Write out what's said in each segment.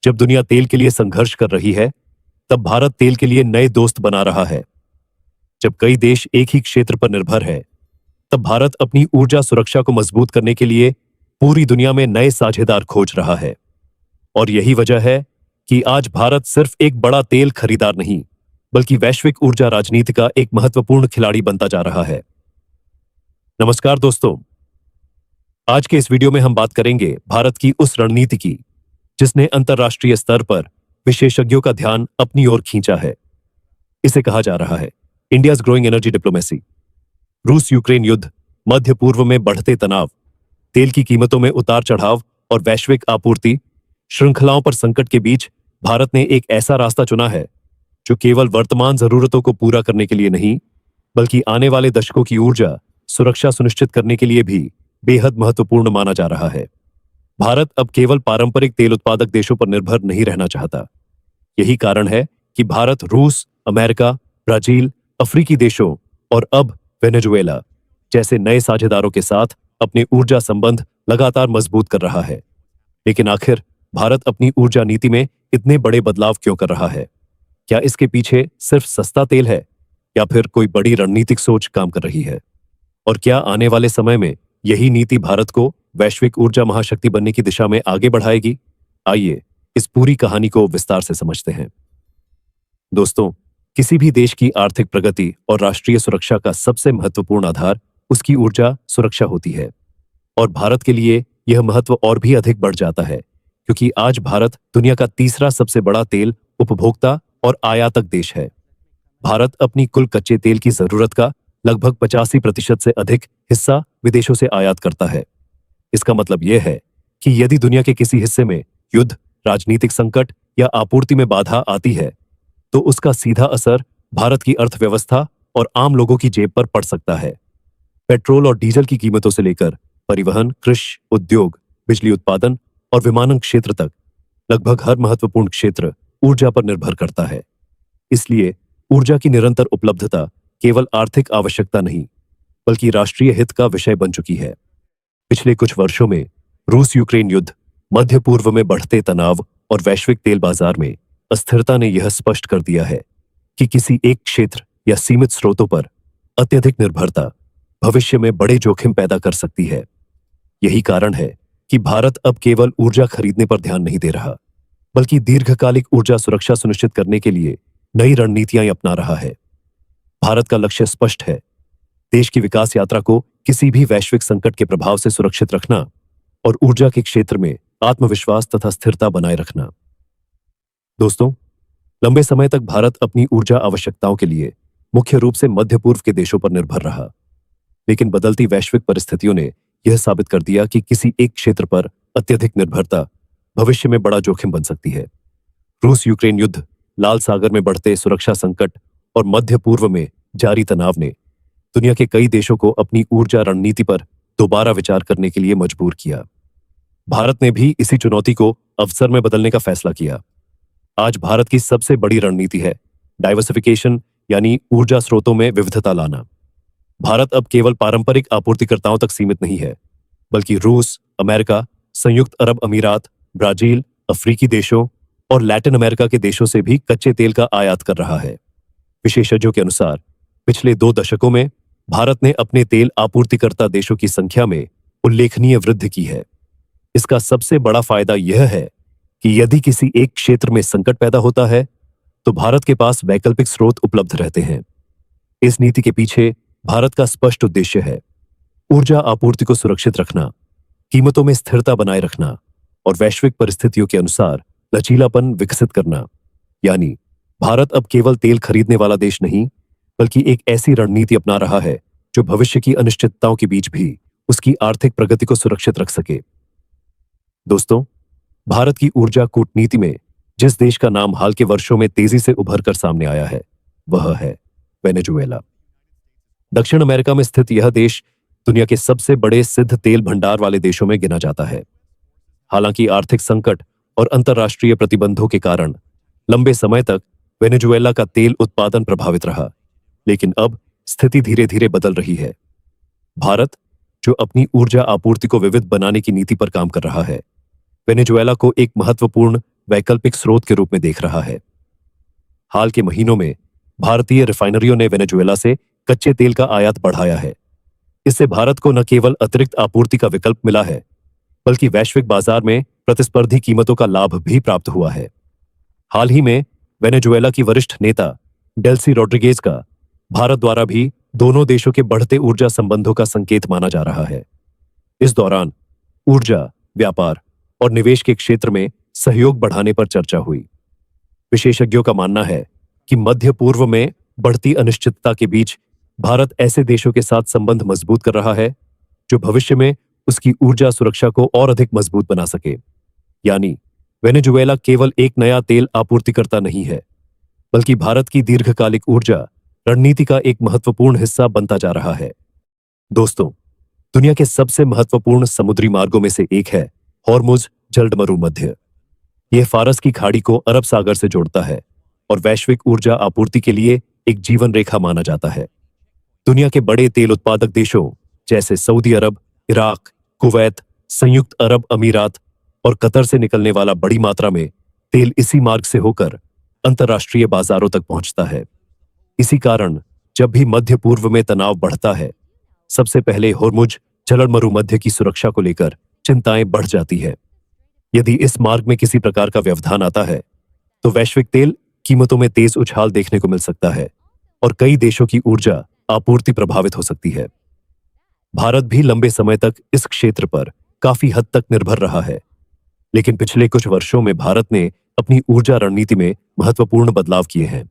जब दुनिया तेल के लिए संघर्ष कर रही है, तब भारत तेल के लिए नए दोस्त बना रहा है। जब कई देश एक ही क्षेत्र पर निर्भर है, तब भारत अपनी ऊर्जा सुरक्षा को मजबूत करने के लिए पूरी दुनिया में नए साझेदार खोज रहा है। और यही वजह है कि आज भारत सिर्फ एक बड़ा तेल खरीदार नहीं, बल्कि वैश्विक ऊर्जा राजनीति का एक महत्वपूर्ण खिलाड़ी बनता जा रहा है। नमस्कार दोस्तों, आज के इस वीडियो में हम बात करेंगे भारत की उस रणनीति की जिसने अंतर्राष्ट्रीय स्तर पर विशेषज्ञों का ध्यान अपनी ओर खींचा है। इसे कहा जा रहा है इंडियाज ग्रोइंग एनर्जी डिप्लोमेसी। रूस यूक्रेन युद्ध, मध्य पूर्व में बढ़ते तनाव, तेल की कीमतों में उतार चढ़ाव और वैश्विक आपूर्ति श्रृंखलाओं पर संकट के बीच भारत ने एक ऐसा रास्ता चुना है जो केवल वर्तमान जरूरतों को पूरा करने के लिए नहीं, बल्कि आने वाले दशकों की ऊर्जा सुरक्षा सुनिश्चित करने के लिए भी बेहद महत्वपूर्ण माना जा रहा है। भारत अब केवल पारंपरिक तेल उत्पादक देशों पर निर्भर नहीं रहना चाहता। यही कारण है कि भारत रूस, अमेरिका, ब्राजील, अफ्रीकी देशों और अब वेनेजुएला जैसे नए साझेदारों के साथ अपने ऊर्जा संबंध लगातार मजबूत कर रहा है। लेकिन आखिर भारत अपनी ऊर्जा नीति में इतने बड़े बदलाव क्यों कर रहा है? क्या इसके पीछे सिर्फ सस्ता तेल है या फिर कोई बड़ी रणनीतिक सोच काम कर रही है? और क्या आने वाले समय में यही नीति भारत को वैश्विक ऊर्जा महाशक्ति बनने की दिशा में आगे बढ़ाएगी? आइए इस पूरी कहानी को विस्तार से समझते हैं। दोस्तों, किसी भी देश की आर्थिक प्रगति और राष्ट्रीय सुरक्षा का सबसे महत्वपूर्ण आधार उसकी ऊर्जा सुरक्षा होती है। और भारत के लिए यह महत्व और भी अधिक बढ़ जाता है क्योंकि आज भारत दुनिया का तीसरा सबसे बड़ा तेल उपभोक्ता और आयातक देश है। भारत अपनी कुल कच्चे तेल की जरूरत का लगभग 85% से अधिक हिस्सा विदेशों से आयात करता है। इसका मतलब यह है कि यदि दुनिया के किसी हिस्से में युद्ध, राजनीतिक संकट या आपूर्ति में बाधा आती है, तो उसका सीधा असर भारत की अर्थव्यवस्था और आम लोगों की जेब पर पड़ सकता है। पेट्रोल और डीजल की कीमतों से लेकर परिवहन, कृषि, उद्योग, बिजली उत्पादन और विमानन क्षेत्र तक लगभग हर महत्वपूर्ण क्षेत्र ऊर्जा पर निर्भर करता है। इसलिए ऊर्जा की निरंतर उपलब्धता केवल आर्थिक आवश्यकता नहीं, बल्कि राष्ट्रीय हित का विषय बन चुकी है। पिछले कुछ वर्षों में रूस यूक्रेन युद्ध, मध्य पूर्व में बढ़ते तनाव और वैश्विक तेल बाजार में अस्थिरता ने यह स्पष्ट कर दिया है कि किसी एक क्षेत्र या सीमित स्रोतों पर अत्यधिक निर्भरता भविष्य में बड़े जोखिम पैदा कर सकती है। यही कारण है कि भारत अब केवल ऊर्जा खरीदने पर ध्यान नहीं दे रहा, बल्कि दीर्घकालिक ऊर्जा सुरक्षा सुनिश्चित करने के लिए नई रणनीतियां अपना रहा है। भारत का लक्ष्य स्पष्ट है, देश की विकास यात्रा को किसी भी वैश्विक संकट के प्रभाव से सुरक्षित रखना और ऊर्जा के क्षेत्र में आत्मविश्वास तथा स्थिरता बनाए रखना। दोस्तों, लंबे समय तक भारत अपनी ऊर्जा आवश्यकताओं के लिए मुख्य रूप से मध्य पूर्व के देशों पर निर्भर रहा। लेकिन बदलती वैश्विक परिस्थितियों ने यह साबित कर दिया कि किसी एक क्षेत्र पर अत्यधिक निर्भरता भविष्य में बड़ा जोखिम बन सकती है। रूस यूक्रेन युद्ध, लाल सागर में बढ़ते सुरक्षा संकट और मध्य पूर्व में जारी तनाव ने दुनिया के कई देशों को अपनी ऊर्जा रणनीति पर दोबारा विचार करने के लिए मजबूर किया। भारत ने भी इसी चुनौती को अवसर में बदलने का फैसला किया। आज भारत की सबसे बड़ी रणनीति है डाइवर्सिफिकेशन, यानी ऊर्जा स्रोतों में विविधता लाना। भारत अब केवल पारंपरिक आपूर्तिकर्ताओं तक सीमित नहीं है, बल्कि रूस, अमेरिका, संयुक्त अरब अमीरात, ब्राजील, अफ्रीकी देशों और लैटिन अमेरिका के देशों से भी कच्चे तेल का आयात कर रहा है। विशेषज्ञों के अनुसार पिछले 2 दशकों में भारत ने अपने तेल आपूर्तिकर्ता देशों की संख्या में उल्लेखनीय वृद्धि की है। इसका सबसे बड़ा फायदा यह है कि यदि किसी एक क्षेत्र में संकट पैदा होता है, तो भारत के पास वैकल्पिक स्रोत उपलब्ध रहते हैं। इस नीति के पीछे भारत का स्पष्ट उद्देश्य है ऊर्जा आपूर्ति को सुरक्षित रखना, कीमतों में स्थिरता बनाए रखना और वैश्विक परिस्थितियों के अनुसार लचीलापन विकसित करना। यानी भारत अब केवल तेल खरीदने वाला देश नहीं, बल्कि एक ऐसी रणनीति अपना रहा है जो भविष्य की अनिश्चितताओं के बीच भी उसकी आर्थिक प्रगति को सुरक्षित रख सके। दोस्तों, भारत की ऊर्जा कूटनीति में जिस देश का नाम हाल के वर्षों में तेजी से उभर कर सामने आया है, वह है वेनेजुएला। दक्षिण अमेरिका में स्थित यह देश दुनिया के सबसे बड़े सिद्ध तेल भंडार वाले देशों में गिना जाता है। हालांकि आर्थिक संकट और अंतर्राष्ट्रीय प्रतिबंधों के कारण लंबे समय तक वेनेजुएला का तेल उत्पादन प्रभावित रहा, लेकिन अब स्थिति धीरे धीरे बदल रही है। भारत, जो अपनी ऊर्जा आपूर्ति को विविध बनाने की नीति पर काम कर रहा है, वेनेजुएला को एक महत्वपूर्ण वैकल्पिक स्रोत के रूप में देख रहा है। हाल के महीनों में भारतीय रिफाइनरियों ने वेनेजुएला से कच्चे तेल का आयात बढ़ाया है। इससे भारत को न केवल अतिरिक्त आपूर्ति का विकल्प मिला है, बल्कि वैश्विक बाजार में प्रतिस्पर्धी कीमतों का लाभ भी प्राप्त हुआ है। हाल ही में वेनेजुएला की वरिष्ठ नेता डेल्सी रोड्रिगेज का भारत द्वारा भी दोनों देशों के बढ़ते ऊर्जा संबंधों का संकेत माना जा रहा है। इस दौरान ऊर्जा, व्यापार और निवेश के क्षेत्र में सहयोग बढ़ाने पर चर्चा हुई। विशेषज्ञों का मानना है कि मध्य पूर्व में बढ़ती अनिश्चितता के बीच भारत ऐसे देशों के साथ संबंध मजबूत कर रहा है जो भविष्य में उसकी ऊर्जा सुरक्षा को और अधिक मजबूत बना सके। यानी वेनेजुएला केवल एक नया तेल आपूर्तिकर्ता नहीं है, बल्कि भारत की दीर्घकालिक ऊर्जा रणनीति का एक महत्वपूर्ण हिस्सा बनता जा रहा है। दोस्तों, दुनिया के सबसे महत्वपूर्ण समुद्री मार्गों में से एक है हॉर्मुज जलमरुमध्य। यह फारस की खाड़ी को अरब सागर से जोड़ता है और वैश्विक ऊर्जा आपूर्ति के लिए एक जीवन रेखा माना जाता है। दुनिया के बड़े तेल उत्पादक देशों जैसे सऊदी अरब, इराक, कुवैत, संयुक्त अरब अमीरात और कतर से निकलने वाला बड़ी मात्रा में तेल इसी मार्ग से होकर अंतर्राष्ट्रीय बाजारों तक पहुंचता है। इसी कारण जब भी मध्य पूर्व में तनाव बढ़ता है, सबसे पहले हॉर्मुज जलमरुमध्य की सुरक्षा को लेकर चिंताएं बढ़ जाती है। यदि इस मार्ग में किसी प्रकार का व्यवधान आता है, तो वैश्विक तेल कीमतों में तेज उछाल देखने को मिल सकता है और कई देशों की ऊर्जा आपूर्ति प्रभावित हो सकती है। भारत भी लंबे समय तक इस क्षेत्र पर काफी हद तक निर्भर रहा है, लेकिन पिछले कुछ वर्षों में भारत ने अपनी ऊर्जा रणनीति में महत्वपूर्ण बदलाव किए हैं।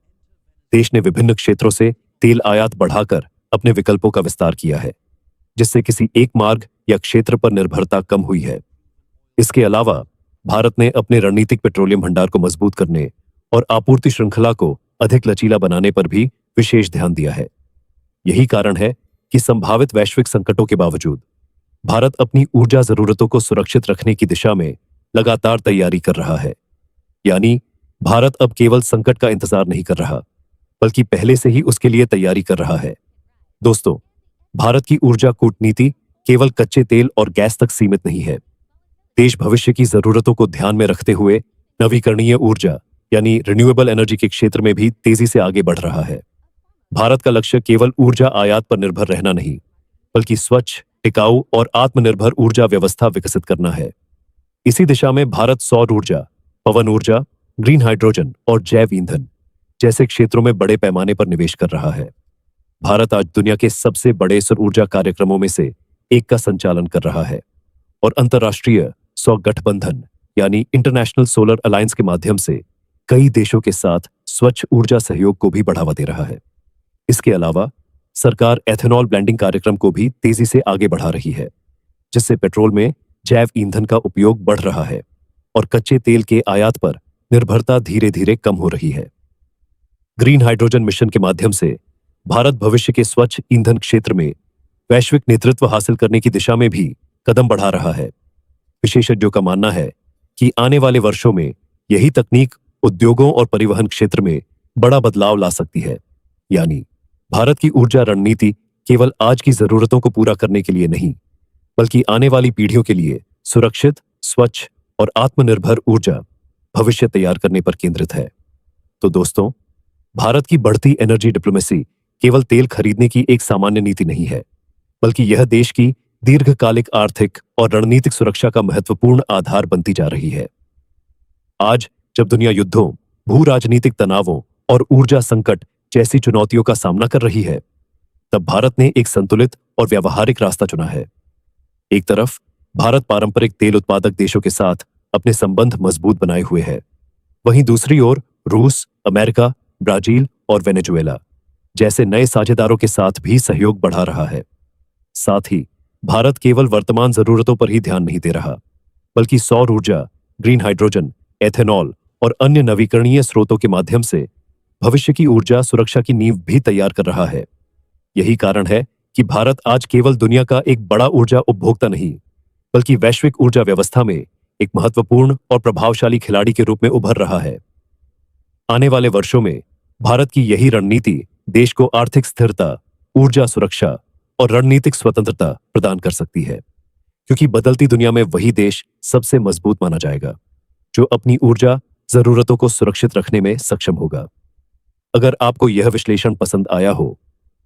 देश ने विभिन्न क्षेत्रों से तेल आयात बढ़ाकर अपने विकल्पों का विस्तार किया है, जिससे किसी एक मार्ग या क्षेत्र पर निर्भरता कम हुई है। इसके अलावा भारत ने अपने रणनीतिक पेट्रोलियम भंडार को मजबूत करने और आपूर्ति श्रृंखला को अधिक लचीला बनाने पर भी विशेष ध्यान दिया है। यही कारण है कि संभावित वैश्विक संकटों के बावजूद भारत अपनी ऊर्जा जरूरतों को सुरक्षित रखने की दिशा में लगातार तैयारी कर रहा है। यानी भारत अब केवल संकट का इंतजार नहीं कर रहा, बल्कि पहले से ही उसके लिए तैयारी कर रहा है। दोस्तों, भारत की ऊर्जा कूटनीति केवल कच्चे तेल और गैस तक सीमित नहीं है। देश भविष्य की जरूरतों को ध्यान में रखते हुए नवीकरणीय ऊर्जा यानी रिन्यूएबल एनर्जी के क्षेत्र में भी तेजी से आगे बढ़ रहा है। भारत का लक्ष्य केवल ऊर्जा आयात पर निर्भर रहना नहीं, बल्कि स्वच्छ, टिकाऊ और आत्मनिर्भर ऊर्जा व्यवस्था विकसित करना है। इसी दिशा में भारत सौर ऊर्जा, पवन ऊर्जा, ग्रीन हाइड्रोजन और जैव ईंधन जैसे क्षेत्रों में बड़े पैमाने पर निवेश कर रहा है। भारत आज दुनिया के सबसे बड़े सौर ऊर्जा कार्यक्रमों में से एक का संचालन कर रहा है और अंतर्राष्ट्रीय सौर गठबंधन यानी इंटरनेशनल सोलर अलायंस के माध्यम से कई देशों के साथ स्वच्छ ऊर्जा सहयोग को भी बढ़ावा दे रहा है। इसके अलावा सरकार एथेनॉल ब्लेंडिंग कार्यक्रम को भी तेजी से आगे बढ़ा रही है, जिससे पेट्रोल में जैव ईंधन का उपयोग बढ़ रहा है और कच्चे तेल के आयात पर निर्भरता धीरे धीरे कम हो रही है। ग्रीन हाइड्रोजन मिशन के माध्यम से भारत भविष्य के स्वच्छ ईंधन क्षेत्र में वैश्विक नेतृत्व हासिल करने की दिशा में भी कदम बढ़ा रहा है। विशेषज्ञों का मानना है कि आने वाले वर्षों में यही तकनीक उद्योगों और परिवहन क्षेत्र में बड़ा बदलाव ला सकती है। यानी भारत की ऊर्जा रणनीति केवल आज की जरूरतों को पूरा करने के लिए नहीं, बल्कि आने वाली पीढ़ियों के लिए सुरक्षित, स्वच्छ और आत्मनिर्भर ऊर्जा भविष्य तैयार करने पर केंद्रित है। तो दोस्तों, भारत की बढ़ती एनर्जी डिप्लोमेसी केवल तेल खरीदने की एक सामान्य नीति नहीं है, बल्कि यह देश की दीर्घकालिक आर्थिक और रणनीतिक सुरक्षा का महत्वपूर्ण आधार बनती जा रही है। आज जब दुनिया युद्धों, भू राजनीतिक तनावों और ऊर्जा संकट जैसी चुनौतियों का सामना कर रही है, तब भारत ने एक संतुलित और व्यावहारिक रास्ता चुना है। एक तरफ भारत पारंपरिक तेल उत्पादक देशों के साथ अपने संबंध मजबूत बनाए हुए है, वहीं दूसरी ओर रूस, अमेरिका, ब्राजील और वेनेजुएला जैसे नए साझेदारों के साथ भी सहयोग बढ़ा रहा है। साथ ही भारत केवल वर्तमान जरूरतों पर ही ध्यान नहीं दे रहा, बल्कि सौर ऊर्जा, ग्रीन हाइड्रोजन, एथेनॉल और अन्य नवीकरणीय स्रोतों के माध्यम से भविष्य की ऊर्जा सुरक्षा की नींव भी तैयार कर रहा है। यही कारण है कि भारत आज केवल दुनिया का एक बड़ा ऊर्जा उपभोक्ता नहीं, बल्कि वैश्विक ऊर्जा व्यवस्था में एक महत्वपूर्ण और प्रभावशाली खिलाड़ी के रूप में उभर रहा है। आने वाले वर्षों में भारत की यही रणनीति देश को आर्थिक स्थिरता, ऊर्जा सुरक्षा और रणनीतिक स्वतंत्रता प्रदान कर सकती है, क्योंकि बदलती दुनिया में वही देश सबसे मजबूत माना जाएगा जो अपनी ऊर्जा जरूरतों को सुरक्षित रखने में सक्षम होगा। अगर आपको यह विश्लेषण पसंद आया हो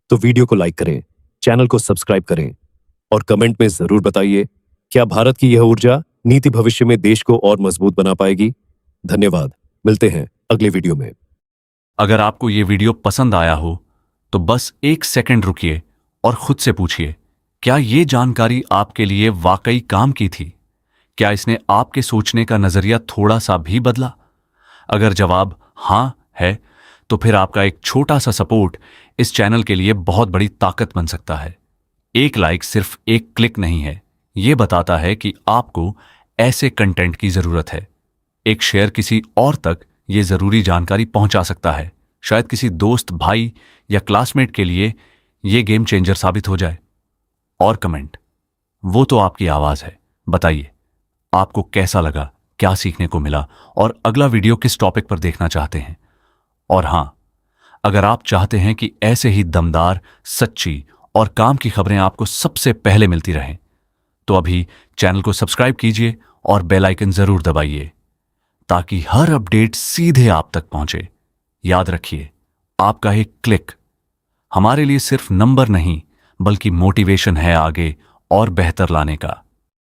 तो वीडियो को लाइक करें, चैनल को सब्सक्राइब करें और कमेंट में जरूर बताइए क्या भारत की यह ऊर्जा नीति भविष्य में देश को और मजबूत बना पाएगी। धन्यवाद। मिलते हैं अगले वीडियो में। अगर आपको ये वीडियो पसंद आया हो तो बस 1 सेकंड रुकिए और खुद से पूछिए, क्या ये जानकारी आपके लिए वाकई काम की थी? क्या इसने आपके सोचने का नजरिया थोड़ा सा भी बदला? अगर जवाब हां है तो फिर आपका एक छोटा सा सपोर्ट इस चैनल के लिए बहुत बड़ी ताकत बन सकता है। एक लाइक सिर्फ एक क्लिक नहीं है, यह बताता है कि आपको ऐसे कंटेंट की जरूरत है। एक शेयर किसी और तक यह जरूरी जानकारी पहुंचा सकता है। शायद किसी दोस्त, भाई या क्लासमेट के लिए यह गेम चेंजर साबित हो जाए। और कमेंट, वो तो आपकी आवाज है। बताइए आपको कैसा लगा, क्या सीखने को मिला और अगला वीडियो किस टॉपिक पर देखना चाहते हैं। और हां, अगर आप चाहते हैं कि ऐसे ही दमदार, सच्ची और काम की खबरें आपको सबसे पहले मिलती रहें तो अभी चैनल को सब्सक्राइब कीजिए और बेल आइकन जरूर दबाइए ताकि हर अपडेट सीधे आप तक पहुंचे। याद रखिए, आपका एक क्लिक हमारे लिए सिर्फ नंबर नहीं बल्कि मोटिवेशन है आगे और बेहतर लाने का।